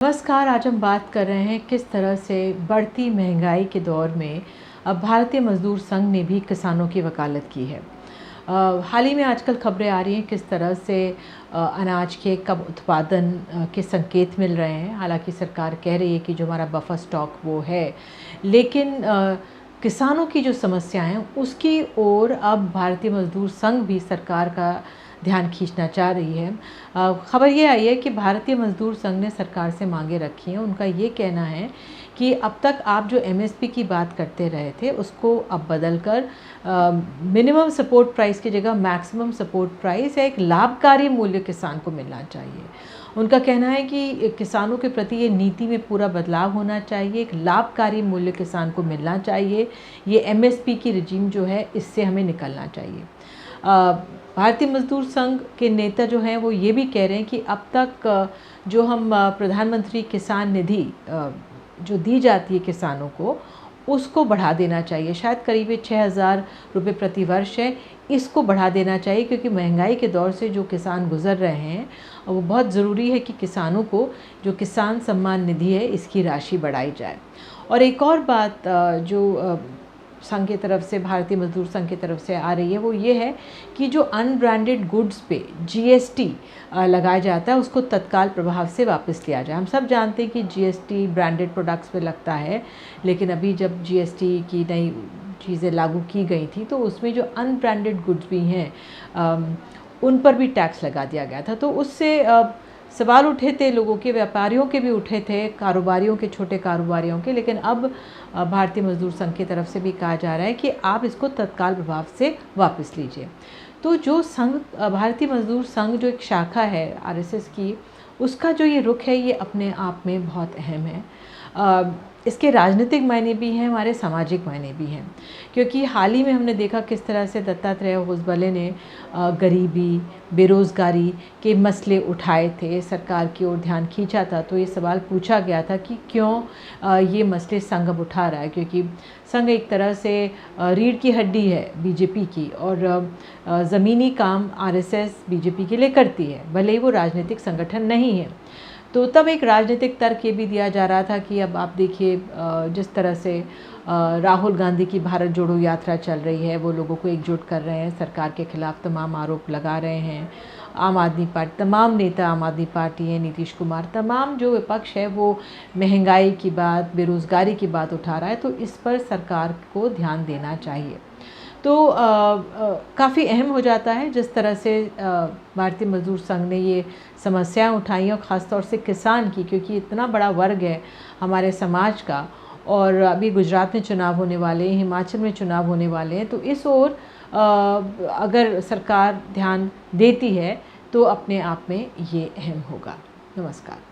नमस्कार। आज हम बात कर रहे हैं किस तरह से बढ़ती महंगाई के दौर में अब भारतीय मजदूर संघ ने भी किसानों की वकालत की है। हाल ही में आजकल खबरें आ रही हैं किस तरह से अनाज के कम उत्पादन के संकेत मिल रहे हैं। हालांकि सरकार कह रही है कि जो हमारा बफर स्टॉक वो है, लेकिन किसानों की जो समस्याएं हैं उसकी ओर अब भारतीय मजदूर संघ भी सरकार का ध्यान खींचना चाह रही है। खबर ये आई है कि भारतीय मजदूर संघ ने सरकार से मांगे रखी हैं। उनका ये कहना है कि अब तक आप जो एमएसपी की बात करते रहे थे उसको अब बदलकर मिनिमम सपोर्ट प्राइस की जगह मैक्सिमम सपोर्ट प्राइस या एक लाभकारी मूल्य किसान को मिलना चाहिए। उनका कहना है कि किसानों के प्रति ये नीति में पूरा बदलाव होना चाहिए, एक लाभकारी मूल्य किसान को मिलना चाहिए। ये एमएसपी की रिजीम जो है इससे हमें निकलना चाहिए। भारतीय मजदूर संघ के नेता जो हैं वो ये भी कह रहे हैं कि अब तक जो हम प्रधानमंत्री किसान निधि जो दी जाती है किसानों को, उसको बढ़ा देना चाहिए। शायद करीब 6,000 रुपये प्रति वर्ष है, इसको बढ़ा देना चाहिए क्योंकि महंगाई के दौर से जो किसान गुजर रहे हैं वो बहुत ज़रूरी है कि किसानों को जो किसान सम्मान निधि है इसकी राशि बढ़ाई जाए। और एक और बात जो संघ की तरफ से, भारतीय मजदूर संघ की तरफ से आ रही है वो ये है कि जो अनब्रांडेड गुड्स पे जीएसटी लगाया जाता है उसको तत्काल प्रभाव से वापस लिया जाए। हम सब जानते हैं कि जीएसटी ब्रांडेड प्रोडक्ट्स पे लगता है, लेकिन अभी जब जीएसटी की नई चीज़ें लागू की गई थी तो उसमें जो अनब्रांडेड गुड्स भी हैं उन पर भी टैक्स लगा दिया गया था। तो उससे सवाल उठे थे, लोगों के, व्यापारियों के भी उठे थे, कारोबारियों के, छोटे कारोबारियों के। लेकिन अब भारतीय मजदूर संघ की तरफ से भी कहा जा रहा है कि आप इसको तत्काल प्रभाव से वापस लीजिए। तो जो संघ, भारतीय मजदूर संघ जो एक शाखा है आरएसएस की, उसका जो ये रुख है ये अपने आप में बहुत अहम है। इसके राजनीतिक मायने भी हैं, हमारे सामाजिक मायने भी हैं, क्योंकि हाल ही में हमने देखा किस तरह से दत्तात्रेय होसबले ने गरीबी, बेरोज़गारी के मसले उठाए थे, सरकार की ओर ध्यान खींचा था। तो ये सवाल पूछा गया था कि क्यों ये मसले संघ अब उठा रहा है, क्योंकि संघ एक तरह से रीढ़ की हड्डी है बीजेपी की, और ज़मीनी काम आरएसएस बीजेपी के लिए करती है, भले ही वो राजनीतिक संगठन नहीं है। तो तब एक राजनीतिक तर्क ये भी दिया जा रहा था कि अब आप देखिए जिस तरह से राहुल गांधी की भारत जोड़ो यात्रा चल रही है, वो लोगों को एकजुट कर रहे हैं, सरकार के खिलाफ तमाम आरोप लगा रहे हैं। आम आदमी पार्टी, तमाम नेता आम आदमी पार्टी है, नीतीश कुमार, तमाम जो विपक्ष है वो महंगाई की बात, बेरोज़गारी की बात उठा रहा है। तो इस पर सरकार को ध्यान देना चाहिए। तो काफ़ी अहम हो जाता है जिस तरह से भारतीय मजदूर संघ ने ये समस्याएं उठाई, और ख़ास तौर से किसान की, क्योंकि इतना बड़ा वर्ग है हमारे समाज का। और अभी गुजरात में चुनाव होने वाले हैं, हिमाचल में चुनाव होने वाले हैं, तो इस ओर अगर सरकार ध्यान देती है तो अपने आप में ये अहम होगा। नमस्कार।